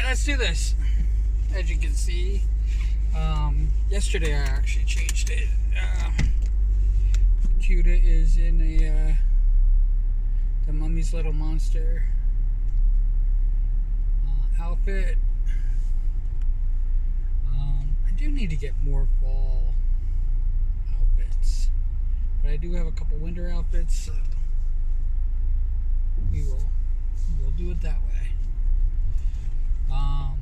let's do this. As you can see, yesterday I actually changed it. Cuda is in the Mummy's Little Monster outfit. I do need to get more fall outfits, but I do have a couple winter outfits, so we'll do it that way. I'm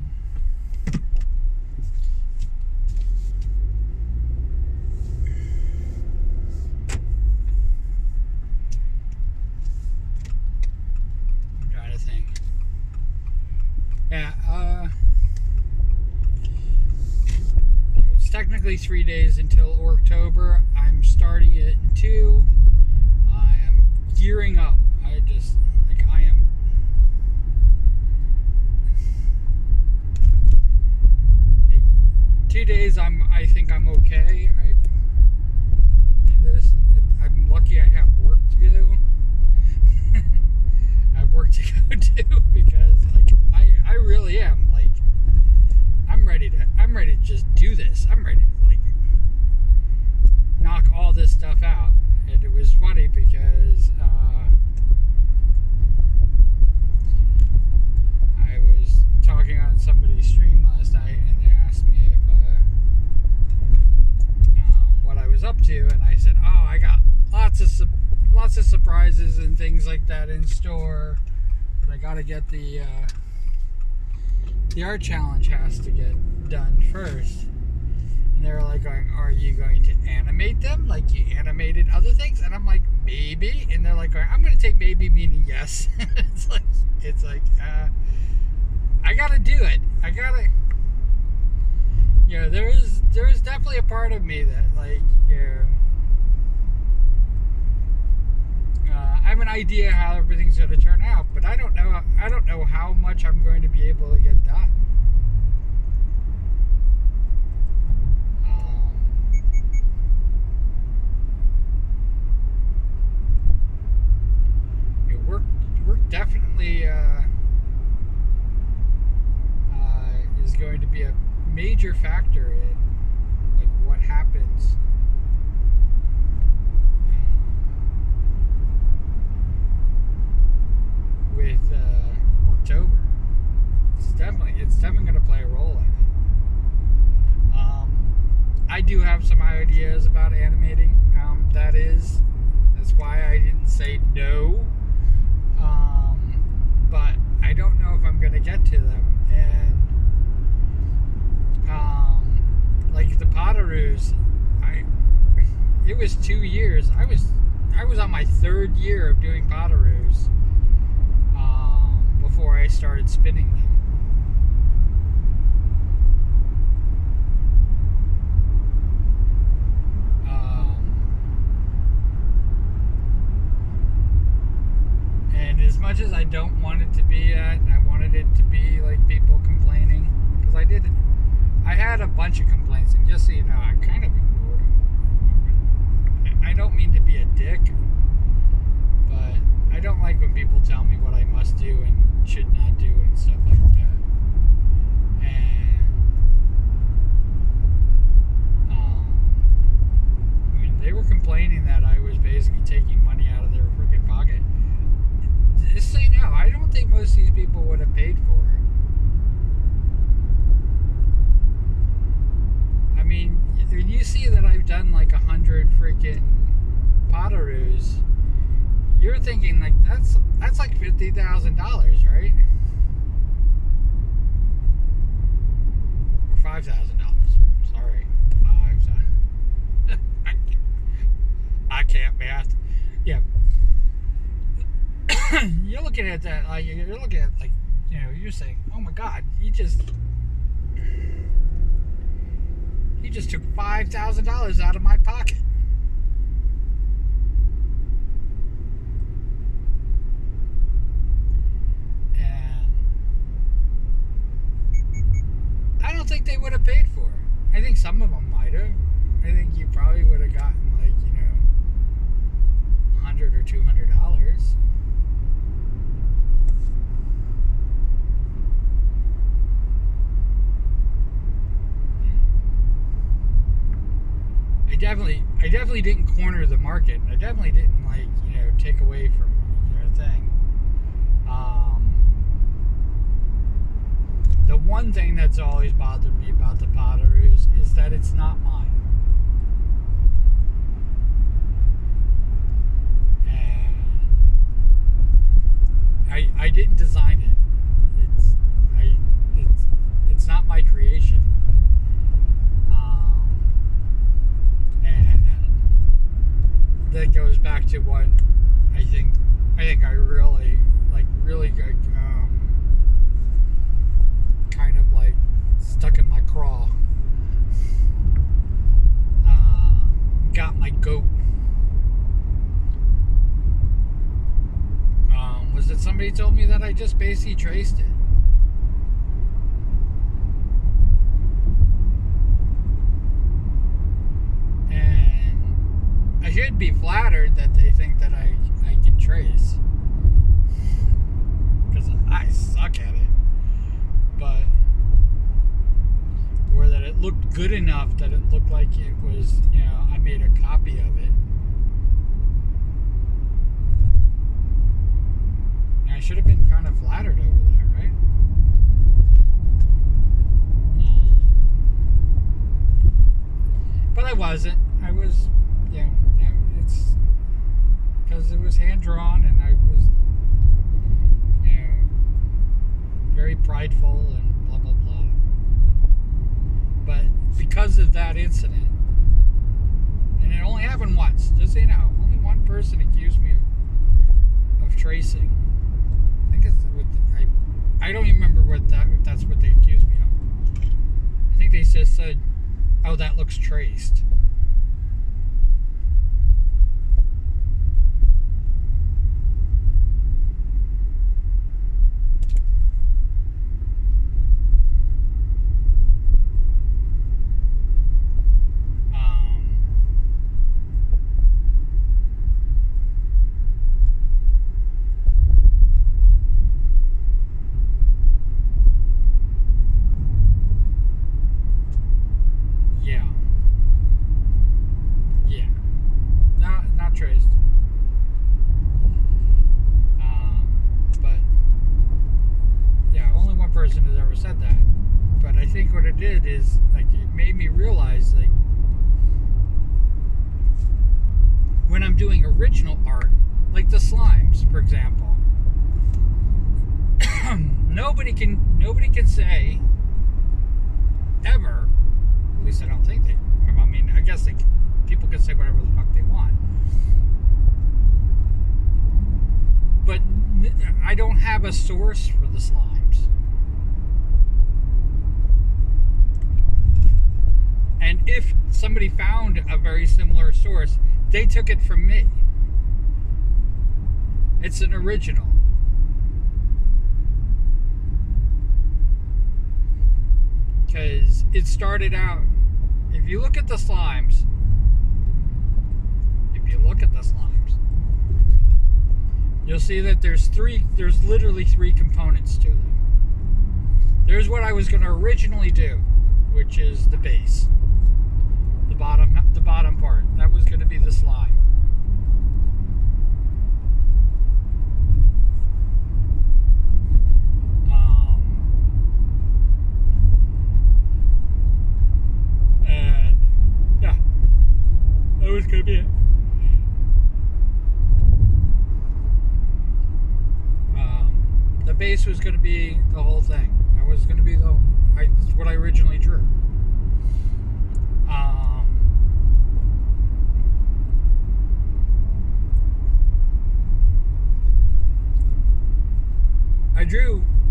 trying to think. Yeah, it's technically 3 days until October. I'm starting it in 2. I am gearing up. I am 2 days. I think I'm okay. I'm lucky I have work to do. I have work to go do because I really am I'm ready to just do this. I'm ready to knock all this stuff out. And it was funny because I was talking on somebody's stream last night, and they asked me if what I was up to, and I said, "Oh, I got lots of surprises and things like that in store, but I got to get the art challenge has to get done first." And they were like going, "Are you going to animate them like you animated other things?" And I'm like, "Maybe." And they're like, "I'm going to take maybe meaning yes." it's like I gotta do it. I gotta. There is definitely a part of me that I have an idea how everything's going to turn out, but I don't know how much I'm going to be able to get done. Work definitely is going to be a major factor in what happens with October. It's definitely going to play a role in it. I do have some ideas about animating. That's why I didn't say no. But I don't know if I'm going to get to them. And the Potteroos, it was 2 years. I was on my 3rd year of doing Potteroos before I started spinning them. And as much as I don't want it to be that, I wanted it to be people complaining, because I had a bunch of complaints, and just so you know, I kind of ignored them. I don't mean to be a dick, but I don't like when people tell me what I must do and should not do and stuff like that. And when they were complaining that I was basically taking money out of their freaking pocket, just so you know, I don't think most of these people would have paid for it. I mean, when you see that I've done 100 freaking Potteroos, you're thinking that's $50,000, right? Or $5,000. Sorry, I can't math. Yeah. You're looking at that, you're looking at you're saying, "Oh my God, he just took $5,000 out of my pocket." And I don't think they would have paid for it. I think some of them might have. I think you probably would have gotten $100 or $200. I definitely didn't corner the market. I definitely didn't take away from thing. The one thing that's always bothered me about the Potteroos is that it's not mine. And I didn't design it. It's I it's not my creation. And that goes back to what I think I really good kind of like stuck in my craw. Got my goat. Was that somebody told me that I just basically traced it. And I should be flattered that they think that I can trace. Because I suck at it. But, or that it looked good enough that it looked like it was, I made a copy of it. And I should have been kind of flattered over that, right? But I wasn't. I was, it's because it was hand drawn and I was, very prideful and blah blah blah. But because of that incident, and it only happened once, just so you know, only one person accused me of tracing. I think I don't even remember if that's what they accused me of. I think they just said, "Oh, that looks traced." Traced. But yeah, only one person has ever said that. But I think what it did is it made me realize when I'm doing original art, like the slimes, for example, nobody can say ever. At least I don't think they. I mean, I guess people can say whatever the fuck they want. But I don't have a source for the slimes. And if somebody found a very similar source, they took it from me. It's an original. Because it started out, if you look at the slimes, you'll see that there's literally three components to them. There's what I was going to originally do, which is the base. The bottom part. That was going to be the slime. And yeah, that was going to be it. The base was going to be the whole thing. That was going to be that's what I originally drew.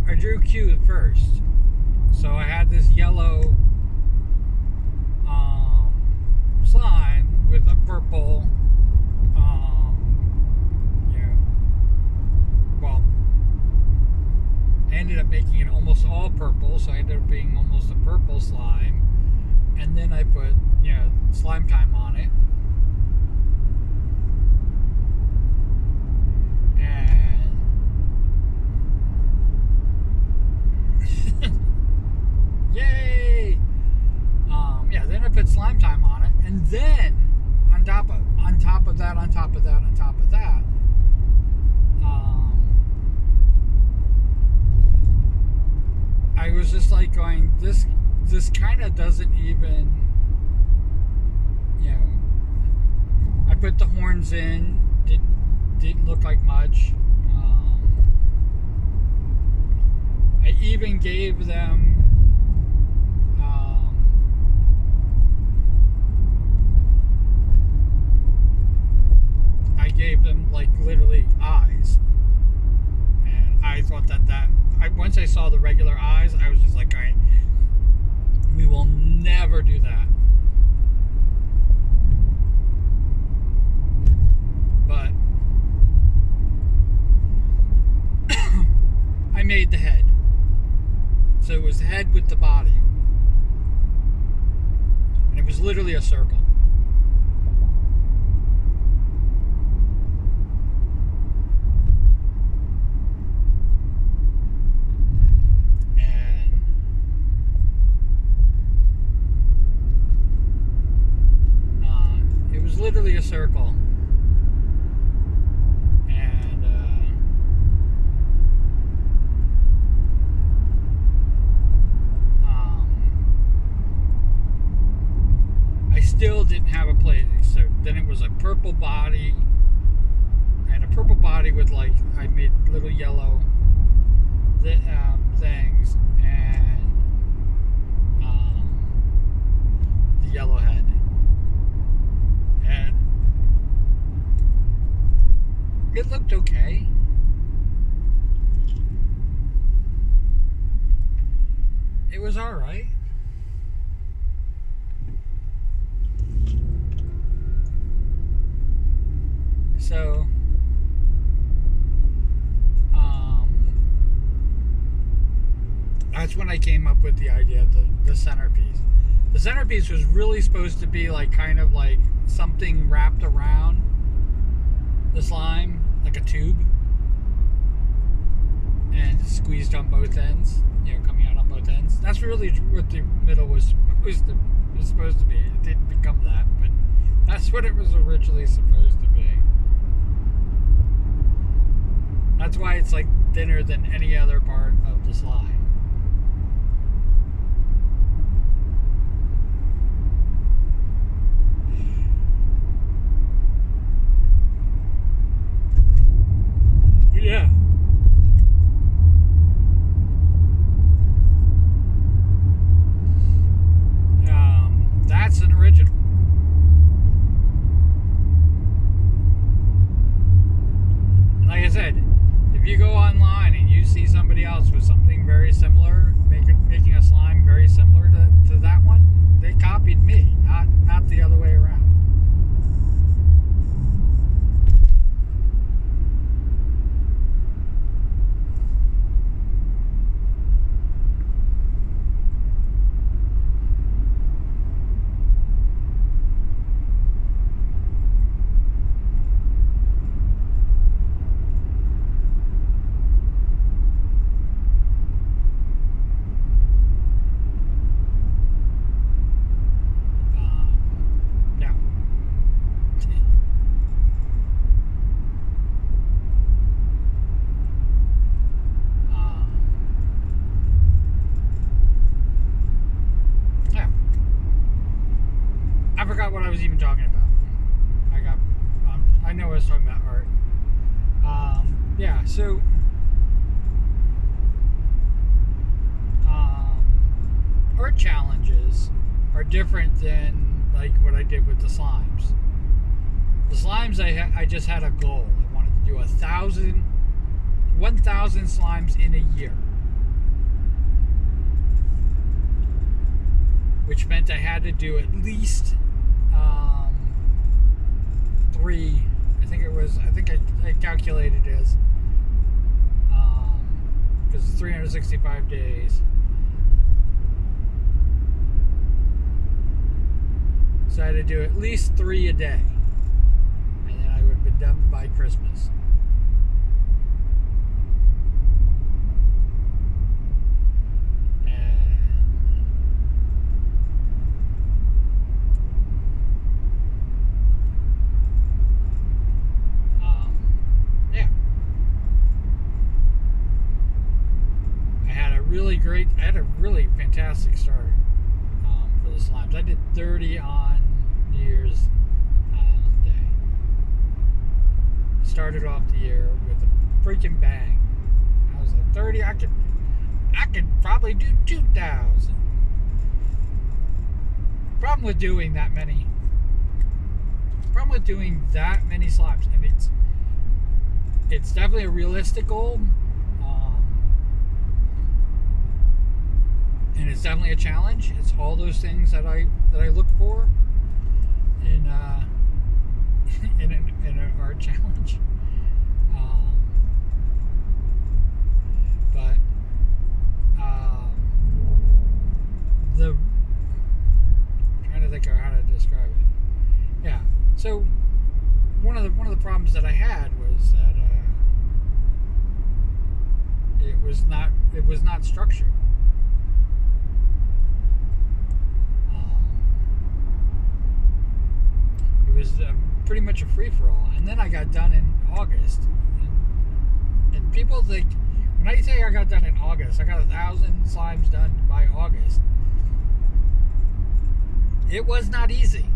I drew Q first. So I had this yellow slime with a purple I ended up making it almost all purple, so I ended up being almost a purple slime. And then I put, slime time on it. And yay! Then I put slime time on it, And then on top of that, I was just like going, this kind of doesn't even, you know. I put the horns in, didn't look like much. I even gave them like literally eyes, and I thought that once I saw the regular eyes, I was just like, all right, we will never do that. But I made the head, so it was the head with the body, and it was literally a circle. Literally a circle, and I still didn't have a plate. So then it was a purple body, and a purple body with, like, I made little yellow things, and the yellow head. And it looked okay. It was alright. So, that's when I came up with the idea of the centerpiece. The centerpiece was really supposed to be like kind of like something wrapped around the slime, like a tube, and squeezed on both ends, coming out on both ends. That's really what the middle was supposed to be. It didn't become that, but that's what it was originally supposed to be. That's why it's like thinner than any other part of the slime. Yeah. That's an original. And like I said, if you go online and you see somebody else with something very similar, making a slime very similar to that one, they copied me, not the other way around. I forgot what I was even talking about. I know I was talking about art. Yeah, so art challenges are different than like what I did with the slimes. The slimes, I just had a goal. I wanted to do 1,000 slimes in a year, which meant I had to do at least 3. I think I calculated it as because it's 365 days. So I had to do at least 3 a day, and then I would have been done by Christmas. I had a really fantastic start for the slimes. I did 30 on New Year's Day. Started off the year with a freaking bang. I was like 30. I could probably do 2,000. Problem with doing that many slimes, and it's definitely a realistic goal, and it's definitely a challenge. It's all those things that I look for in in an art challenge. But I'm trying to think of how to describe it. Yeah. So one of the problems that I had was that it was not structured. It was pretty much a free for all, and then I got done in August, and people think when I say I got done in August, I got 1,000 slimes done by August. It was not easy.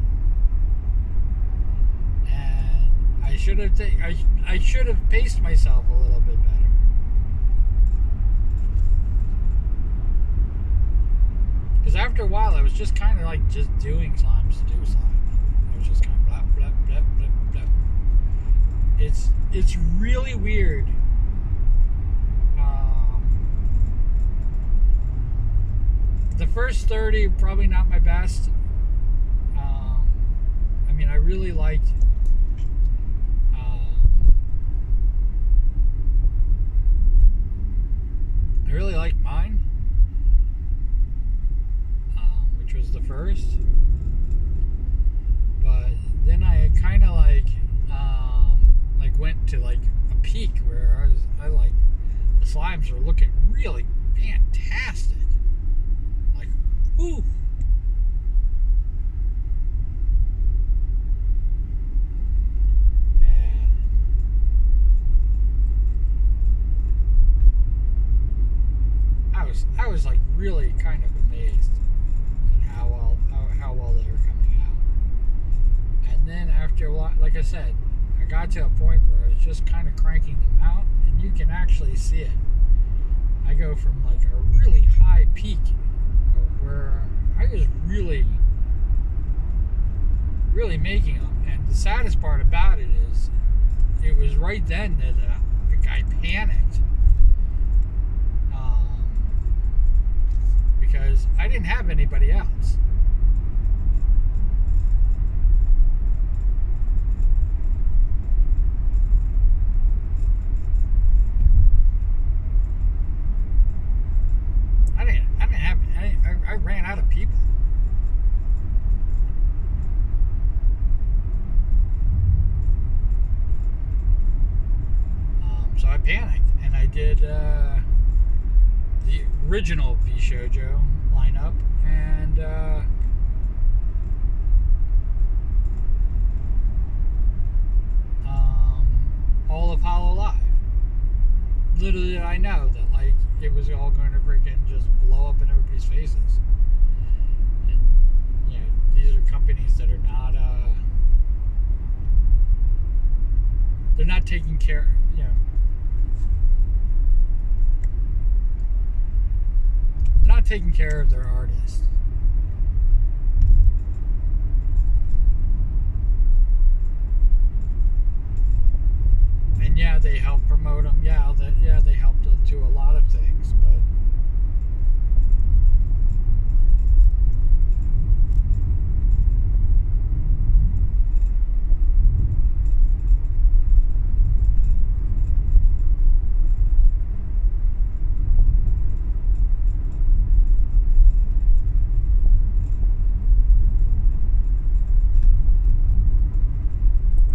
I should have paced myself a little bit better. Because after a while, I was just kind of like just doing slimes to do slimes. I was just kind of blah blah blah blah blah. It's really weird. The first 30 probably not my best. I mean, I really liked. I really liked mine, which was the first. But then I kind of like went to like a peak where I like the slimes are looking really fantastic. Like, whoo. I was like really kind of amazed at how well they were coming out. And then after a while, like I said, I got to a point where I was just kind of cranking them out, and you can actually see it. I go from like a really high peak where I was really making them. And the saddest part about it is, it was right then that I panicked. Because I didn't have anybody else. I ran out of people. So I panicked, and I did the original V-Shoujo lineup, and all of Hollow Live. Little did I know that like it was all going to freaking just blow up in everybody's faces. And you know, these are companies that are not they're not taking care, you know. They're not taking care of their artists. And yeah, they help promote them. Yeah, they help to do a lot of things, but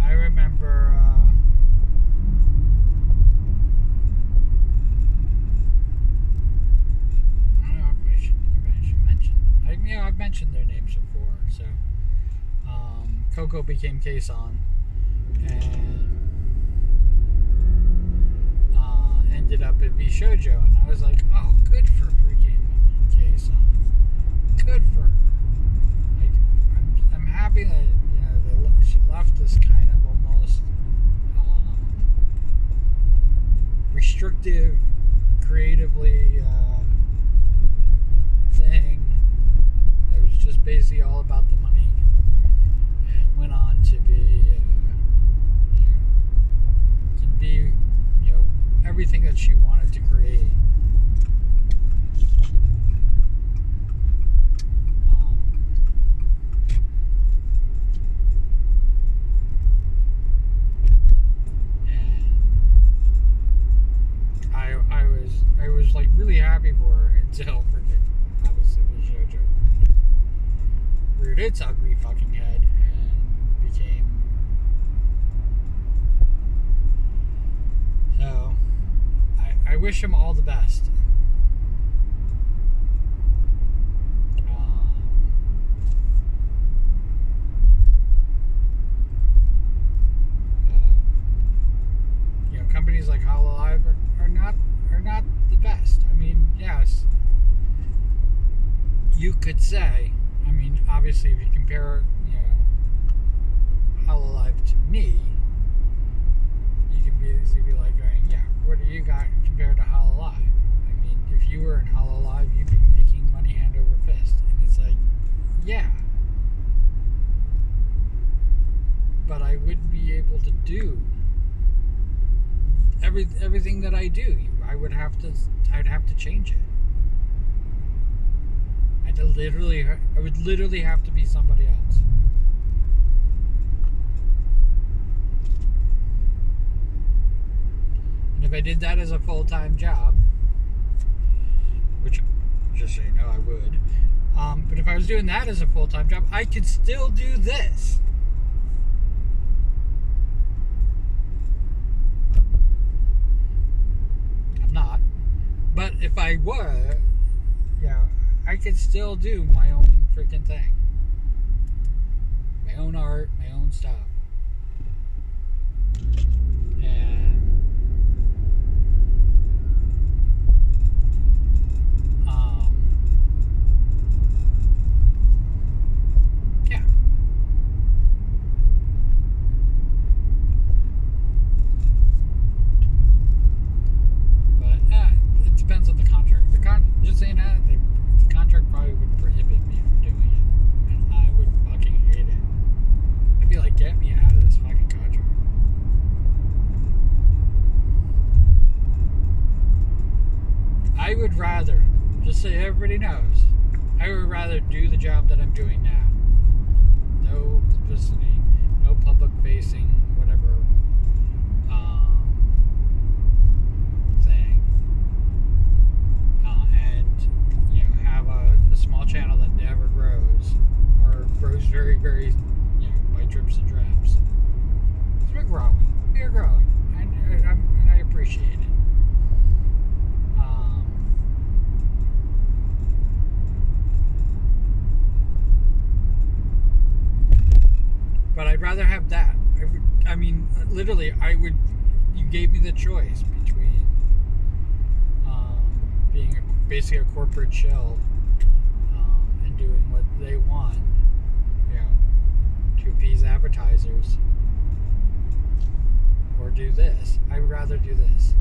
I remember. I've mentioned their names before. So Coco became Kason, and ended up at V-Shoujo, and I was like, oh, good for reared its ugly fucking head and became. So, I wish him all the best. Companies like Hololive are not the best. I mean, yes, you could say. I mean, obviously, if you compare, Hololive to me, you can easily be like going, yeah, what do you got compared to Hololive? I mean, if you were in Hololive, you'd be making money hand over fist, and it's like, yeah, but I wouldn't be able to do everything that I do. I'd have to change it. I would literally have to be somebody else. And if I did that as a full-time job, which, just so you know, I would. But if I was doing that as a full-time job, I could still do this. Not, but if I were, I could still do my own freaking thing, my own art, my own stuff, and yeah. Depends on the contract. Just saying that, the contract probably would prohibit me from doing it, and I would fucking hate it. I'd be like, get me out of this fucking contract. I would rather, just so everybody knows, I would rather do the job that I'm doing now. No publicity, no public facing, whatever. Small channel that never grows, or grows very, very, by drips and drabs. So we're growing, and I appreciate it. But I'd rather have that. Literally, you gave me the choice between being basically a corporate shell, doing what they want, to appease advertisers, or do this. I would rather do this.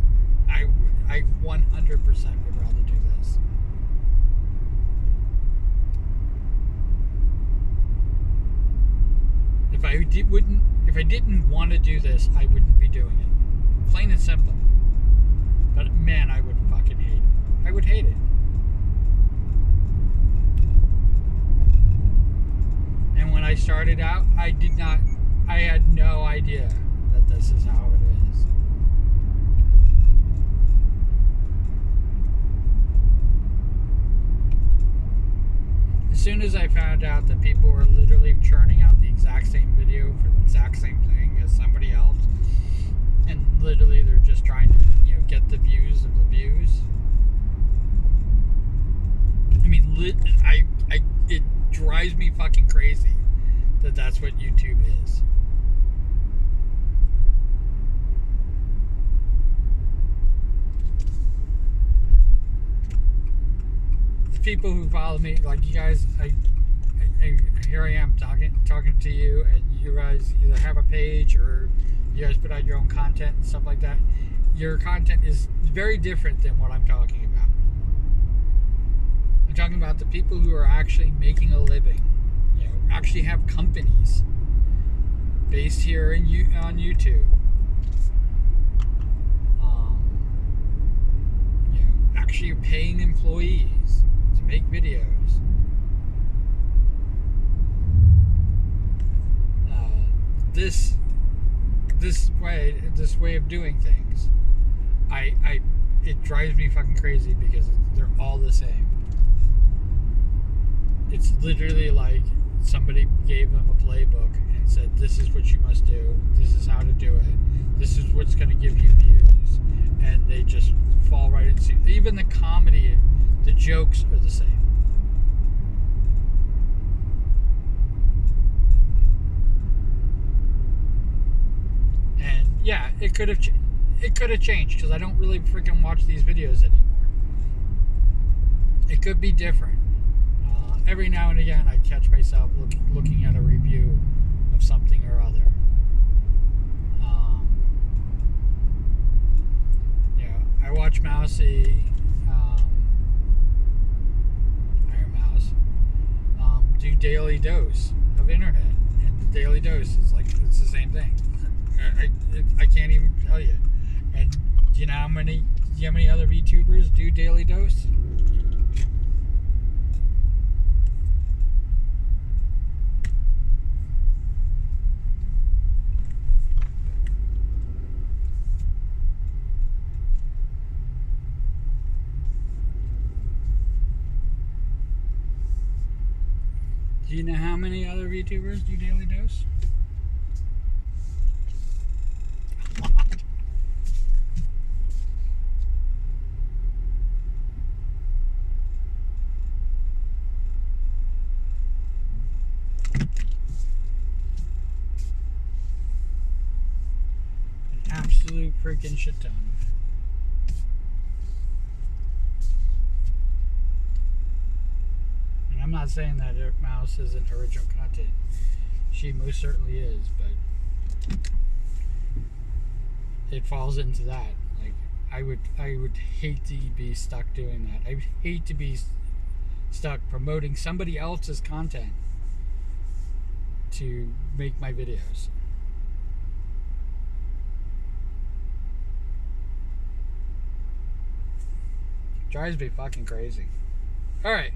I 100% would rather do this. If I didn't want to do this, I wouldn't be doing it. Plain and simple. But man, I would fucking hate it. I would hate it. And when I started out, I had no idea that this is how it is. As soon as I found out that people were literally churning out the exact same video for the exact same thing as somebody else, and literally they're just trying to, get the views of the views. I mean, it drives me fucking crazy that that's what YouTube is. The people who follow me, like you guys, here I am talking to you, and you guys either have a page or you guys put out your own content and stuff like that. Your content is very different than what I'm talking about. I'm talking about the people who are actually making a living, actually have companies based here on YouTube. Actually paying employees to make videos. This way of doing things, it drives me fucking crazy because they're all the same. It's literally like somebody gave them a playbook and said, this is what you must do, this is how to do it, this is what's going to give you views, and they just fall right into even the comedy, the jokes are the same. And yeah, it could have changed because I don't really freaking watch these videos anymore. It could be different. Every now and again, I catch myself looking at a review of something or other. I watch Mousy, Iron Mouse, do Daily Dose of internet, and the Daily Dose is like it's the same thing. I can't even tell you. And do you know how many other VTubers do Daily Dose? Do you know how many other VTubers do Daily Dose? A lot. An absolute freaking shit ton. I'm not saying that Mouse isn't original content. She most certainly is, but it falls into that. Like I would hate to be stuck doing that. I would hate to be stuck promoting somebody else's content to make my videos. Drives me fucking crazy. All right.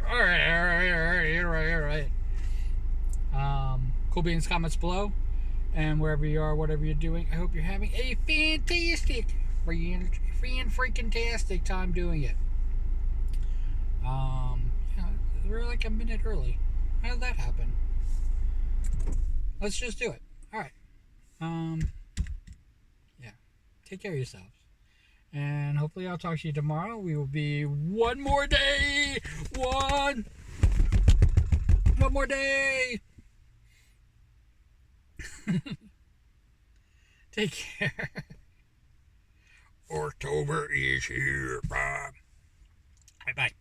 all right. Cool beans, comments below, and wherever you are, whatever you're doing, I hope you're having a fantastic, freaking-tastic time doing it. We're like a minute early. How did that happen? Let's just do it. All right. Yeah. Take care of yourselves. And hopefully I'll talk to you tomorrow. We will be one more day. One more day. Take care. October is here. Bye. Bye-bye.